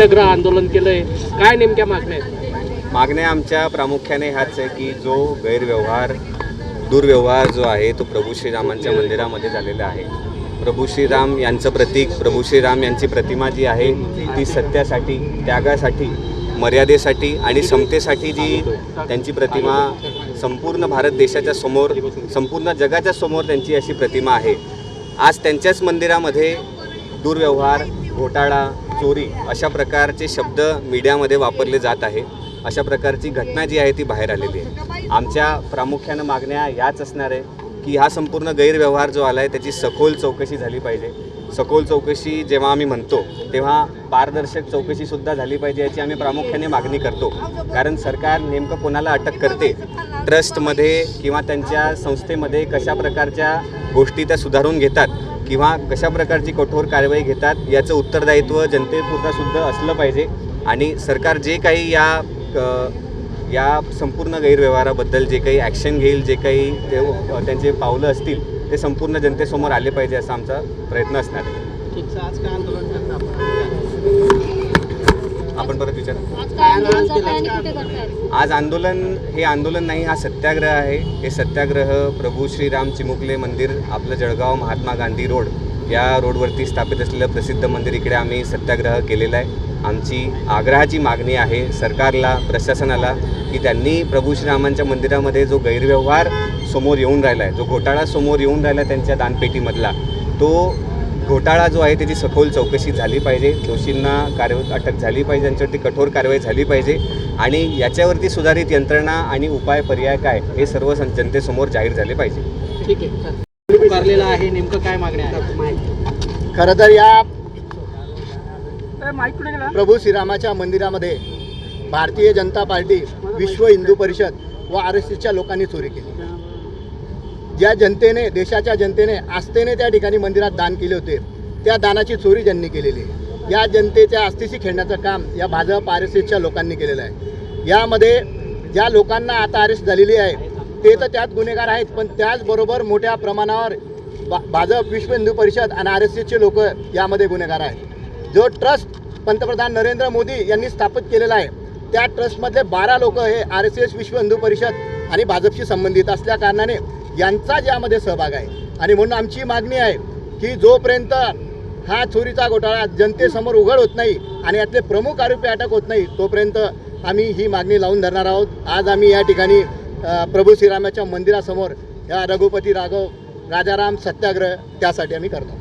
सत्याग्रह आंदोलन केलंय, काय नेमक्या मागण्या आहेत? मागण्या आमच्या प्रामुख्याने ह्याच आहे की जो गैरव्यवहार दुर्व्यवहार जो आहे तो प्रभू श्रीरामांच्या मंदिरामध्ये झालेला आहे. प्रभू श्रीराम यांचं प्रतीक, प्रभू श्रीराम यांची प्रतिमा जी आहे ती सत्यासाठी, त्यागासाठी, मर्यादेसाठी आणि समतेसाठी जी त्यांची प्रतिमा संपूर्ण भारत देशाच्या समोर, संपूर्ण जगाच्या समोर त्यांची अशी प्रतिमा आहे. आज त्यांच्याच मंदिरामध्ये दुर्व्यवहार, घोटाळा, चोरी अशा प्रकारचे शब्द मीडियामध्ये वापरले जात आहे. अशा प्रकारची घटना जी आहे ती बाहेर आलेली आहे. आमच्या प्रामुख्यानं मागण्या याच असणार आहे की हा संपूर्ण गैरव्यवहार जो आला आहे त्याची सखोल चौकशी झाली पाहिजे. सखोल चौकशी जेव्हा आम्ही म्हणतो तेव्हा पारदर्शक चौकशीसुद्धा झाली पाहिजे याची आम्ही प्रामुख्याने मागणी करतो. कारण सरकार नेमकं कोणाला अटक करते, ट्रस्टमध्ये किंवा त्यांच्या संस्थेमध्ये कशा प्रकारच्या गोष्टी त्या सुधारून घेतात किंवा कशा प्रकारची कठोर कारवाई घेतात याचं उत्तरदायित्व जनतेपुरतासुद्धा असलं पाहिजे. आणि सरकार जे काही या संपूर्ण गैरव्यवहाराबद्दल जे काही ॲक्शन घेईल, जे काही त्यांचे पावलं असतील ते संपूर्ण जनतेसमोर आले पाहिजे असा आमचा प्रयत्न असणार आहे. आपण परत विचारा. आज हे आंदोलन नाही, हा सत्याग्रह आहे. हे सत्याग्रह प्रभू श्रीराम चिमुकले मंदिर, आपलं जळगाव महात्मा गांधी रोड या रोडवरती स्थापित असलेलं प्रसिद्ध मंदिर, इकडे आम्ही सत्याग्रह केलेला आहे. आमची आग्रहाची मागणी आहे सरकारला, प्रशासनाला की त्यांनी प्रभू श्रीरामांच्या मंदिरामध्ये जो गैरव्यवहार समोर येऊन राहिला आहे, जो घोटाळा समोर येऊन राहिला त्यांच्या दानपेटीमधला, तो घोटाळा जो आहे त्याची सखोल चौकशी झाली पाहिजे. दोषींना अटक झाली पाहिजे, त्यांच्यावरती कठोर कारवाई झाली पाहिजे आणि याच्यावरती सुधारित यंत्रणा आणि उपाय पर्याय काय हे सर्व जनतेसमोर जाहीर झाले पाहिजे. ठीक आहे, उभारलेला आहे, नेमकं काय मागण्या आहेत? खरं तर या प्रभू श्रीरामाच्या मंदिरामध्ये भारतीय जनता पार्टी, विश्व हिंदू परिषद व RSSच्या लोकांनी चोरी केली. ज्या जनतेने, देशाच्या जनतेने आस्थेने त्या ठिकाणी मंदिरात दान केले होते, त्या दानाची चोरी ज्यांनी केलेली आहे, या जनतेच्या आस्थेशी खेळण्याचं काम या भाजप RSSच्या लोकांनी केलेलं आहे. यामध्ये ज्या लोकांना आता अरेस्ट झालेली आहे ते तर त्यात गुन्हेगार आहेत, पण त्याचबरोबर मोठ्या प्रमाणावर भाजप, विश्व हिंदू परिषद आणि RSSचे लोक यामध्ये गुन्हेगार आहेत. जो ट्रस्ट पंतप्रधान नरेंद्र मोदी यांनी स्थापित केलेला आहे त्या ट्रस्टमधले 12 लोक हे RSS, विश्व हिंदू परिषद आणि भाजपशी संबंधित असल्या कारणाने यांचा यामध्ये सहभाग आहे. आणि म्हणून आमची मागणी आहे की जोपर्यंत हा चोरीचा घोटाळा जनतेसमोर उघड होत नाही आणि यातले प्रमुख आरोपी अटक होत नाही तोपर्यंत आम्ही ही मागणी लावून धरणार आहोत. आज आम्ही या ठिकाणी प्रभू श्रीरामाच्या मंदिरासमोर या रघुपती राघव राजाराम सत्याग्रह त्यासाठी आम्ही करतो.